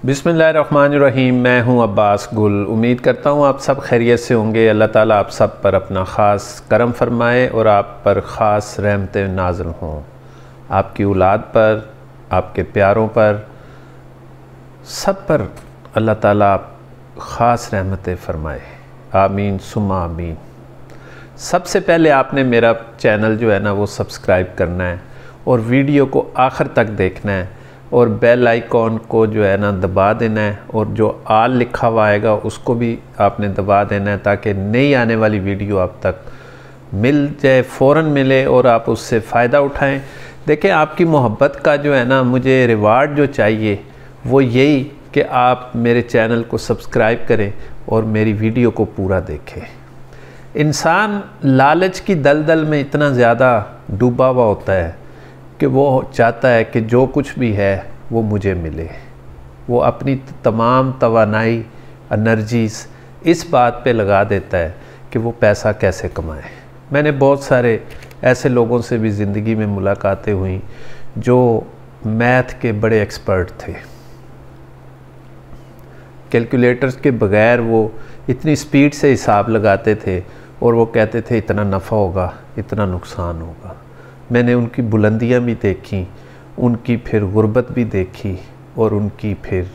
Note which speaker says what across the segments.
Speaker 1: बिस्मिल्लाहिर्रहमानिर्रहीम। मैं हूं अब्बास गुल। उम्मीद करता हूं आप सब खैरियत से होंगे। अल्लाह ताला आप सब पर अपना ख़ास करम फरमाए और आप पर ख़ास रहमतें नाज़िल हों। आपकी औलाद पर, आपके प्यारों पर, सब पर अल्लाह ताला ख़ास रहमतें फ़रमाए। आमीन सुम्मा आमीन। सबसे पहले आपने मेरा चैनल जो है ना वो सब्सक्राइब करना है और वीडियो को आखिर तक देखना है और बेल आइकॉन को जो है ना दबा देना है और जो आल लिखा हुआ आएगा उसको भी आपने दबा देना है ताकि नई आने वाली वीडियो आप तक मिल जाए, फ़ौरन मिले और आप उससे फ़ायदा उठाएं। देखें, आपकी मोहब्बत का जो है ना मुझे रिवार्ड जो चाहिए वो यही कि आप मेरे चैनल को सब्सक्राइब करें और मेरी वीडियो को पूरा देखें। इंसान लालच की दलदल में इतना ज़्यादा डूबा हुआ होता है कि वो चाहता है कि जो कुछ भी है वो मुझे मिले। वो अपनी तमाम तवानाई, एनर्जीज़ इस बात पे लगा देता है कि वो पैसा कैसे कमाए। मैंने बहुत सारे ऐसे लोगों से भी ज़िंदगी में मुलाकातें हुई जो मैथ के बड़े एक्सपर्ट थे। कैलकुलेटर्स के बग़ैर वो इतनी स्पीड से हिसाब लगाते थे और वो कहते थे इतना नफ़ा होगा, इतना नुकसान होगा। मैंने उनकी बुलंदियां भी देखी, उनकी फिर गुर्बत भी देखी और उनकी फिर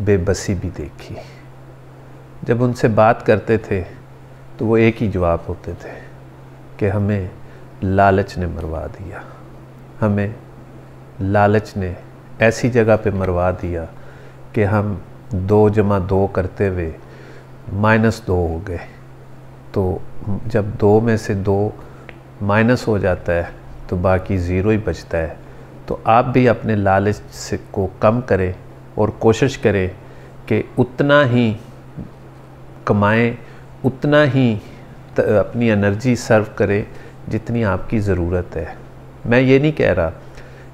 Speaker 1: बेबसी भी देखी। जब उनसे बात करते थे तो वो एक ही जवाब होते थे कि हमें लालच ने मरवा दिया, हमें लालच ने ऐसी जगह पे मरवा दिया कि हम 2 + 2 करते हुए -2 हो गए। तो जब 2 में से 2 माइनस हो जाता है तो बाकी ज़ीरो ही बचता है। तो आप भी अपने लालच से को कम करें और कोशिश करें कि उतना ही कमाएं, उतना ही अपनी एनर्जी सर्व करें जितनी आपकी ज़रूरत है। मैं ये नहीं कह रहा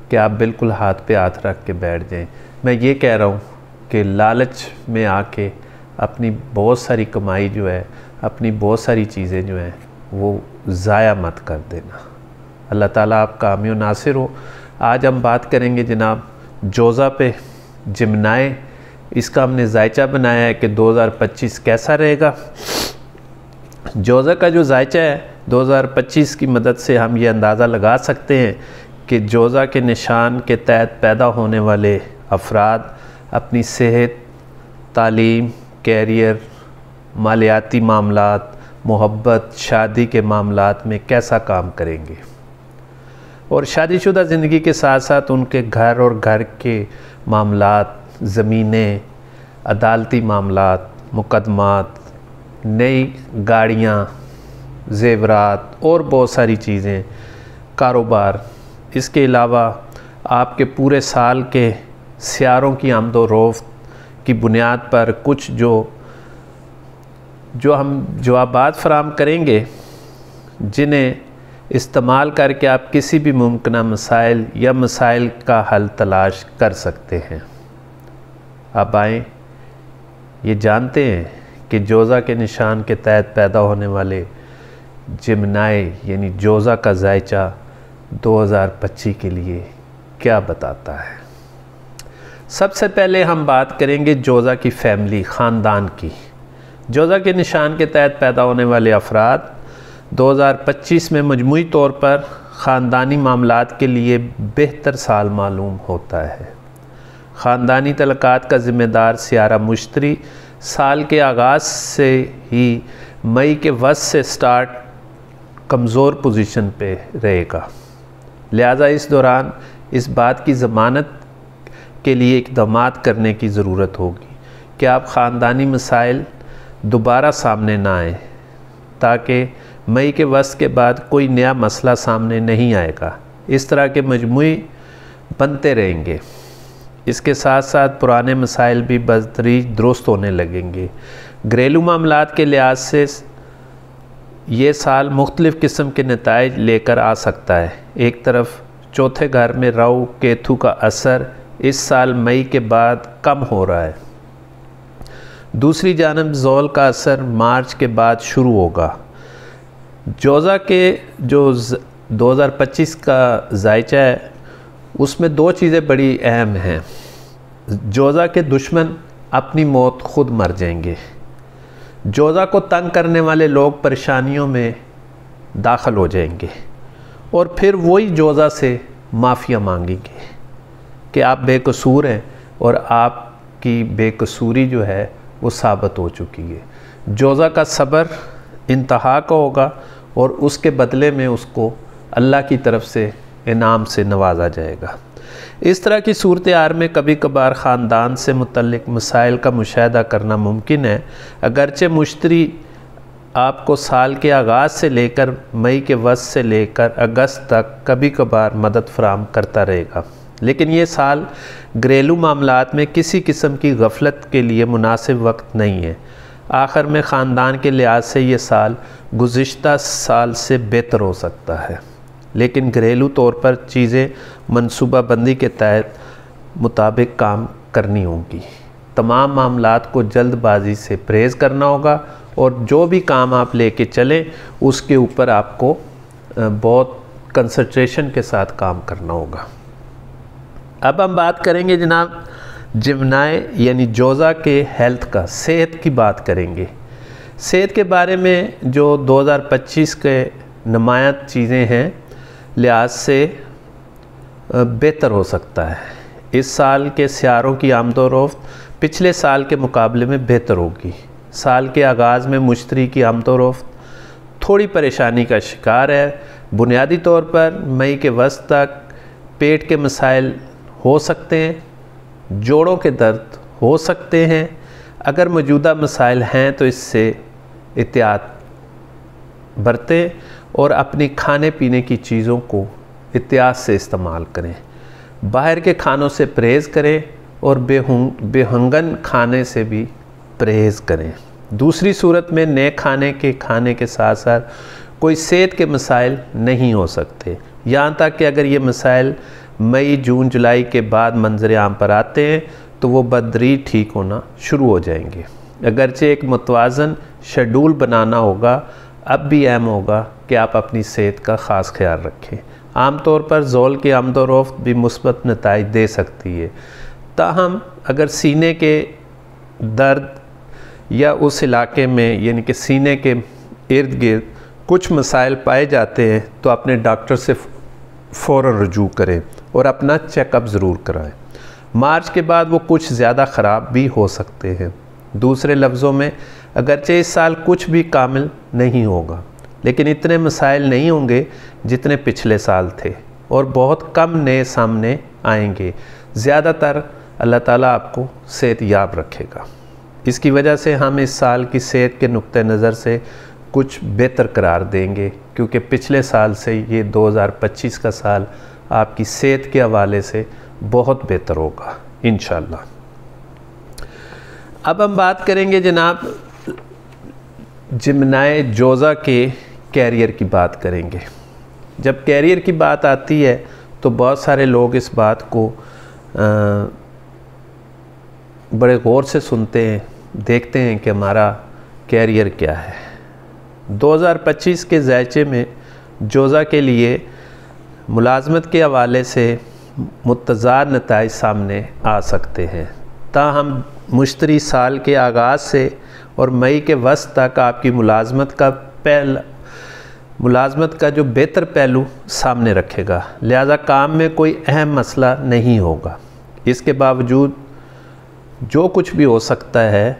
Speaker 1: कि आप बिल्कुल हाथ पे हाथ रख के बैठ जाएं। मैं ये कह रहा हूँ कि लालच में आके अपनी बहुत सारी कमाई जो है, अपनी बहुत सारी चीज़ें जो हैं वो ज़ाया मत कर देना। अल्लाह ताला आप कामयाब नासिर हो। आज हम बात करेंगे जनाब जोज़ा पे, जिमनाए। इसका हमने जायचा बनाया है कि 2025 कैसा रहेगा। जोज़ा का जो जायचा है 2025 की मदद से हम ये अंदाज़ा लगा सकते हैं कि जोज़ा के निशान के तहत पैदा होने वाले अफराद अपनी सेहत, तालीम, कैरियर, मालियाती मामलात, मोहब्बत, शादी के मामलात में कैसा काम करेंगे और शादीशुदा ज़िंदगी के साथ साथ उनके घर और घर के मामलात, ज़मीनें, अदालती मामलात, मुकदमात, नई गाड़ियाँ, ज़ेवरात और बहुत सारी चीज़ें, कारोबार। इसके अलावा आपके पूरे साल के सियारों की आमदोरफ़्त की बुनियाद पर कुछ जो हम जवाबात फराम करेंगे जिन्हें इस्तेमाल करके आप किसी भी मुमकिन मसाइल या मसाइल का हल तलाश कर सकते हैं। अब आएँ, ये जानते हैं कि जोज़ा के निशान के तहत पैदा होने वाले जिमनाए यानी जोज़ा का जायचा 2025 के लिए क्या बताता है। सबसे पहले हम बात करेंगे जोज़ा की फैमिली, ख़ानदान की। जोज़ा के निशान के तहत पैदा होने वाले अफराद 2025 में मजमूई तौर पर ख़ानदानी मामलात के लिए बेहतर साल मालूम होता है। ख़ानदानी तलक़ात का ज़िम्मेदार सियारा मुश्तरी साल के आगाज़ से ही मई के वस्त से स्टार्ट कमज़ोर पोजीशन पे रहेगा। लिहाजा इस दौरान इस बात की ज़मानत के लिए इक़दामात करने की ज़रूरत होगी कि आप ख़ानदानी मसाइल दोबारा सामने ना आए ताकि मई के वस्त के बाद कोई नया मसला सामने नहीं आएगा। इस तरह के मजमूई बनते रहेंगे। इसके साथ साथ पुराने मसाइल भी बतदरीज दुरुस्त होने लगेंगे। घरेलू मामलात के लिहाज से ये साल मुख्तलिफ़ किस्म के नताइज लेकर आ सकता है। एक तरफ चौथे घर में राहु केतु का असर इस साल मई के बाद कम हो रहा है। दूसरी जानब ज़ोल का असर मार्च के बाद शुरू होगा। जोज़ा के जो 2025 का जायचा है उसमें 2 चीज़ें बड़ी अहम हैं। जोज़ा के दुश्मन अपनी मौत खुद मर जाएंगे। जोज़ा को तंग करने वाले लोग परेशानियों में दाखिल हो जाएंगे और फिर वही जोज़ा से माफ़िया मांगेंगे कि आप बेकसूर हैं और आपकी बेकसूरी जो है वो साबित हो चुकी है। जोज़ा का सब्र इंतहा का होगा और उसके बदले में उसको अल्लाह की तरफ से इनाम से नवाजा जाएगा। इस तरह की सूरत हाल में कभी कभार ख़ानदान से मुतल्लिक मसाइल का मुशाहिदा करना मुमकिन है। अगरचे मुश्तरी आपको साल के आगाज़ से लेकर मई के वस्त से लेकर अगस्त तक कभी कभार मदद फराहम करता रहेगा, लेकिन ये साल घरेलू मामलात में किसी किस्म की गफलत के लिए मुनासिब वक्त नहीं है। आखिर में ख़ानदान के लिहाज से ये साल गुज़िश्ता साल से बेहतर हो सकता है, लेकिन घरेलू तौर पर चीज़ें मनसूबा बंदी के तहत मुताबिक काम करनी होंगी। तमाम मामलात को जल्दबाजी से परहेज़ करना होगा और जो भी काम आप लेके चलें उसके ऊपर आपको बहुत कंसंट्रेशन के साथ काम करना होगा। अब हम बात करेंगे जनाब जिमनाए यानी जोज़ा के हेल्थ का, सेहत की बात करेंगे। सेहत के बारे में जो 2025 के नुमायाँ चीज़ें हैं लिहाज से बेहतर हो सकता है। इस साल के सियारों की आमदोरफ्त पिछले साल के मुकाबले में बेहतर होगी। साल के आगाज़ में मुश्तरी की आमदोरफ्त थोड़ी परेशानी का शिकार है। बुनियादी तौर पर मई के वस्त तक पेट के मसाइल हो सकते हैं, जोड़ों के दर्द हो सकते हैं। अगर मौजूदा मसाइल हैं तो इससे एहतियात बरतें और अपनी खाने पीने की चीज़ों को एहतियात से इस्तेमाल करें। बाहर के खानों से परहेज़ करें और बेहंगन खाने से भी परहेज़ करें। दूसरी सूरत में नए खाने के साथ साथ कोई सेहत के मसाइल नहीं हो सकते, यहाँ तक कि अगर ये मसाइल मई जून जुलाई के बाद मंजर आम पर आते हैं तो वो बदतदरीज ठीक होना शुरू हो जाएंगे। अगरचे एक मुतवाज़न शेड्यूल बनाना होगा, अब भी अहम होगा कि आप अपनी सेहत का ख़ास ख्याल रखें। आमतौर पर ज़ोल की आमदोरफ्त भी मुस्बत नताइज दे सकती है, ताहम अगर सीने के दर्द या उस इलाके में यानी कि सीने के इर्द गिर्द कुछ मसाइल पाए जाते हैं तो अपने डॉक्टर से फ़ौरन रुजू करें और अपना चेकअप ज़रूर कराएं। मार्च के बाद वो कुछ ज़्यादा ख़राब भी हो सकते हैं। दूसरे लफ्ज़ों में अगरचे इस साल कुछ भी कामिल नहीं होगा, लेकिन इतने मसाइल नहीं होंगे जितने पिछले साल थे और बहुत कम नए सामने आएंगे। ज़्यादातर अल्लाह ताला आपको सेहत याब रखेगा। इसकी वजह से हम इस साल की सेहत के नुक्ते नज़र से कुछ बेहतर करार देंगे, क्योंकि पिछले साल से ये 2025 का साल आपकी सेहत के हवाले से बहुत बेहतर होगा इंशाअल्लाह। अब हम बात करेंगे जनाब जिमनाए जोज़ा के कैरियर की बात करेंगे। जब कैरियर की बात आती है तो बहुत सारे लोग इस बात को बड़े गौर से सुनते हैं, देखते हैं कि हमारा कैरियर क्या है। 2025 के ज़ायचे में जोज़ा के लिए मुलाजमत के हवाले से मुतज़ाद नताइज सामने आ सकते हैं। ताहम मुश्तरी साल के आगाज़ से और मई के वस्त तक आपकी मुलाजमत का जो बेहतर पहलू सामने रखेगा, लिहाजा काम में कोई अहम मसला नहीं होगा। इसके बावजूद जो कुछ भी हो सकता है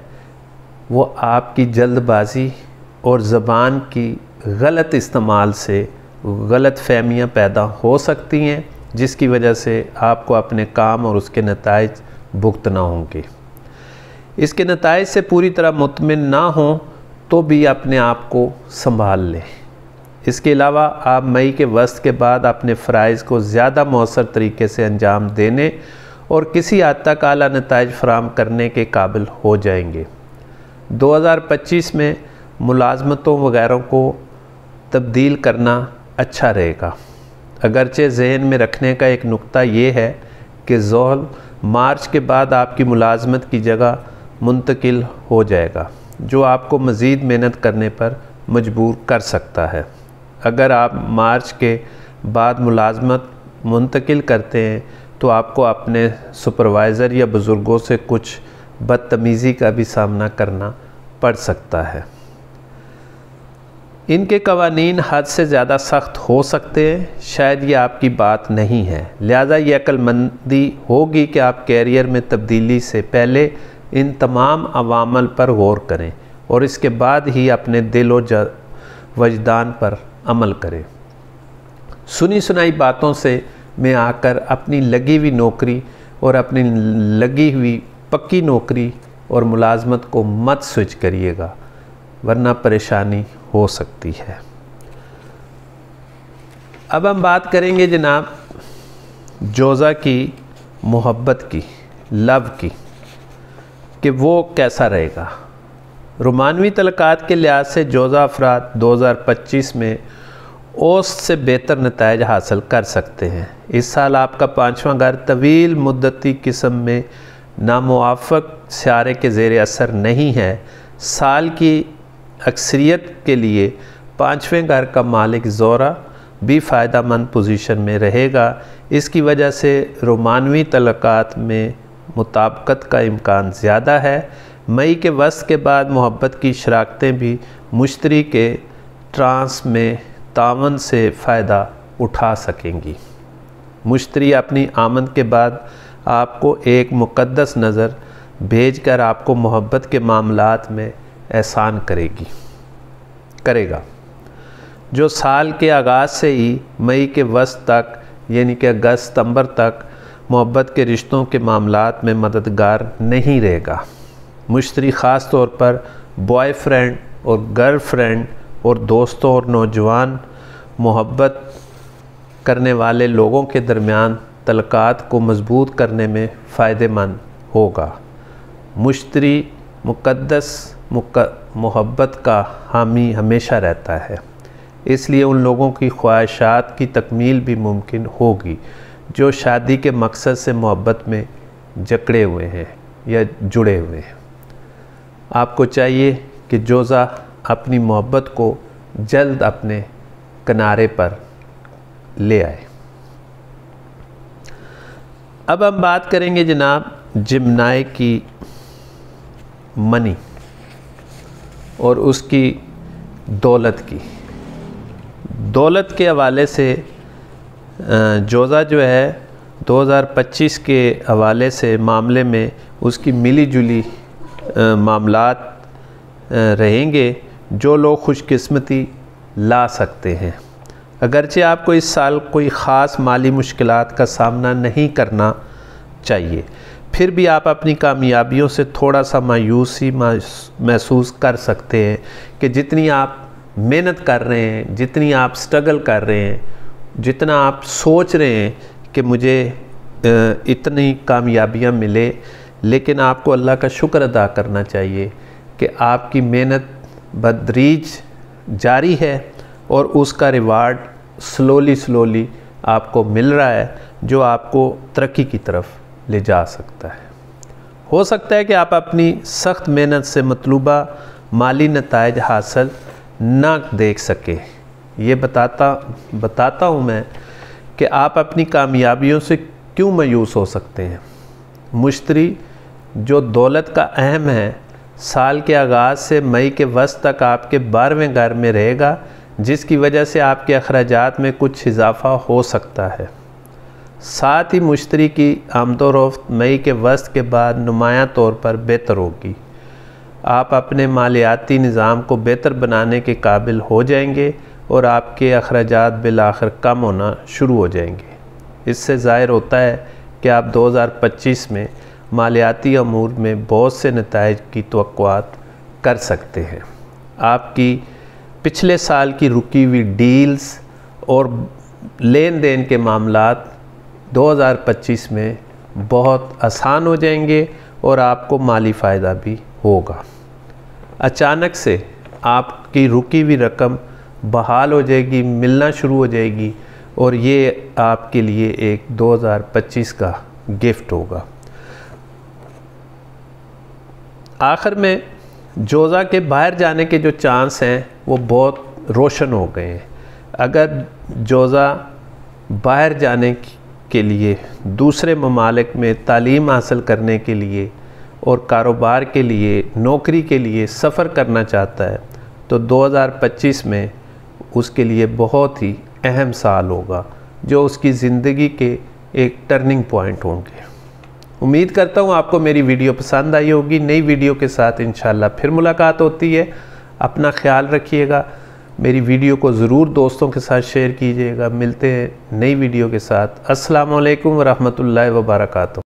Speaker 1: वो आपकी जल्दबाज़ी और ज़बान की गलत इस्तेमाल से गलत फहमियाँ पैदा हो सकती हैं, जिसकी वजह से आपको अपने काम और उसके नताइज भुगतना होंगे। इसके नताइज से पूरी तरह मुतमिन ना हो तो भी अपने आप को संभाल लें। इसके अलावा आप मई के वस्त के बाद अपने फ़राइज़ को ज़्यादा मौसर तरीके से अंजाम देने और किसी हद तक आला नताइज फराहम करने के काबिल हो जाएंगे। 2025 में मुलाजमतों वगैरह को तब्दील करना अच्छा रहेगा। अगरचे जहन में रखने का एक नुक्ता ये है कि ज़ोहल मार्च के बाद आपकी मुलाजमत की जगह मुंतकिल हो जाएगा, जो आपको मज़ीद मेहनत करने पर मजबूर कर सकता है। अगर आप मार्च के बाद मुलाजमत मुंतकिल करते हैं تو آپ کو اپنے سپروائزر یا بزرگوں سے کچھ بدتمیزی کا بھی سامنا کرنا پڑ سکتا ہے۔ ان کے قوانین حد سے زیادہ سخت ہو سکتے ہیں، شاید یہ آپ کی بات نہیں ہے، لہٰذا یہ عقل مندی ہوگی کہ آپ کیریئر میں تبدیلی سے پہلے ان تمام عوامل پر غور کریں اور اس کے بعد ہی اپنے دل و وجدان پر عمل کریں۔ سنی سنائی باتوں سے میں آ کر اپنی لگی ہوئی نوکری اور اپنی لگی ہوئی پکی نوکری اور ملازمت کو مت سوئچ کریے گا، ورنہ پریشانی ہو سکتی ہے۔ اب ہم بات کریں گے جناب جوزا کی محبت کی، لو کی، کہ وہ کیسا رہے گا۔ رومانوی تعلقات کے لحاظ سے جوزا افراد 2025 میں اوسط سے بہتر نتائج حاصل کر سکتے ہیں۔ اس سال آپ کا 5واں گھر طویل مدتی قسم میں ناموافق سیارے کے زیر اثر نہیں ہے۔ سال کی اکثریت کے لیے 5ویں گھر کا مالک زورا بھی فائدہ مند پوزیشن میں رہے گا۔ اس کی وجہ سے رومانوی تعلقات میں مطابقت کا امکان زیادہ ہے۔ مئی کے وسط کے بعد محبت کی شراکتیں بھی مشتری کے ٹرانس میں تعاون سے فائدہ اٹھا سکیں گی۔ مشتری اپنی آمد کے بعد آپ کو ایک مقدس نظر بھیج کر آپ کو محبت کے معاملات میں احسان کرے گا، جو سال کے آغاز سے ہی مئی کے وسط تک یعنی کہ اگست ستمبر تک محبت کے رشتوں کے معاملات میں مددگار نہیں رہے گا۔ مشتری خاص طور پر بوائے فرینڈ اور گرل فرینڈ اور دوستوں اور نوجوان محبت کرنے والے لوگوں کے درمیان تعلقات کو مضبوط کرنے میں فائدہ مند ہوگا۔ مشتری مقدس محبت کا حامی ہمیشہ رہتا ہے، اس لیے ان لوگوں کی خواہشات کی تکمیل بھی ممکن ہوگی جو شادی کے مقصد سے محبت میں جکڑے ہوئے ہیں یا جڑے ہوئے ہیں۔ آپ کو چاہیے کہ جوزا اپنی محبت کو جلد اپنے کنارے پر لے آئے۔ اب ہم بات کریں گے جناب جمنائی کی منی اور اس کی دولت کی۔ دولت کے حوالے سے جوزا جو ہے 2025 کے حوالے سے معاملے میں اس کی ملی جلی معاملات رہیں گے جو لوگ خوش قسمتی لا سکتے ہیں۔ اگرچہ آپ کو اس سال کوئی خاص مالی مشکلات کا سامنا نہیں کرنا چاہیے، پھر بھی آپ اپنی کامیابیوں سے تھوڑا سا مایوسی محسوس کر سکتے ہیں کہ جتنی آپ محنت کر رہے ہیں، جتنی آپ سٹرگل کر رہے ہیں، جتنا آپ سوچ رہے ہیں کہ مجھے اتنی کامیابیاں ملے، لیکن آپ کو اللہ کا شکر ادا کرنا چاہیے کہ آپ کی محنت بدریج جاری ہے اور اس کا ریوارڈ سلولی آپ کو مل رہا ہے، جو آپ کو ترقی کی طرف لے جا سکتا ہے۔ ہو سکتا ہے کہ آپ اپنی سخت محنت سے مطلوبہ مالی نتائج حاصل نہ دیکھ سکیں۔ یہ بتاتا ہوں میں کہ آپ اپنی کامیابیوں سے کیوں مایوس ہو سکتے ہیں۔ مشتری جو دولت کا اہم ہے، سال کے آغاز سے مئی کے وسط تک آپ کے 12ویں گھر میں رہے گا، جس کی وجہ سے آپ کے اخراجات میں کچھ اضافہ ہو سکتا ہے۔ ساتھ ہی مشتری کی آمد و رفت مئی کے وسط کے بعد نمایاں طور پر بہتر ہوگی۔ آپ اپنے مالیاتی نظام کو بہتر بنانے کے قابل ہو جائیں گے اور آپ کے اخراجات بالآخر کم ہونا شروع ہو جائیں گے۔ اس سے ظاہر ہوتا ہے کہ آپ 2025 میں مالیاتی امور میں بہت سے نتائج کی توقعات کر سکتے ہیں۔ آپ کی پچھلے سال کی رکی ہوئی ڈیلز اور لین دین کے معاملات 2025 میں بہت آسان ہو جائیں گے اور آپ کو مالی فائدہ بھی ہوگا۔ اچانک سے آپ کی رکی ہوئی رقم بحال ہو جائے گی، ملنا شروع ہو جائے گی، اور یہ آپ کے لیے ایک 2025 کا گفٹ ہوگا۔ آخر میں جوزا کے باہر جانے کے جو چانس ہیں وہ بہت روشن ہو گئے ہیں۔ اگر جوزا باہر جانے کے لیے دوسرے ممالک میں تعلیم حاصل کرنے کے لیے اور کاروبار کے لیے نوکری کے لیے سفر کرنا چاہتا ہے تو 2025 میں اس کے لیے بہت ہی اہم سال ہوگا جو اس کی زندگی کے ایک ٹرننگ پوائنٹ ہوں گے۔ امید کرتا ہوں آپ کو میری ویڈیو پسند آئی ہوگی۔ نئی ویڈیو کے ساتھ انشاءاللہ پھر ملاقات ہوتی ہے۔ اپنا خیال رکھیے گا، میری ویڈیو کو ضرور دوستوں کے ساتھ شیئر کیجیے گا۔ ملتے ہیں نئی ویڈیو کے ساتھ۔ السلام علیکم ورحمۃ اللہ وبرکاتہ۔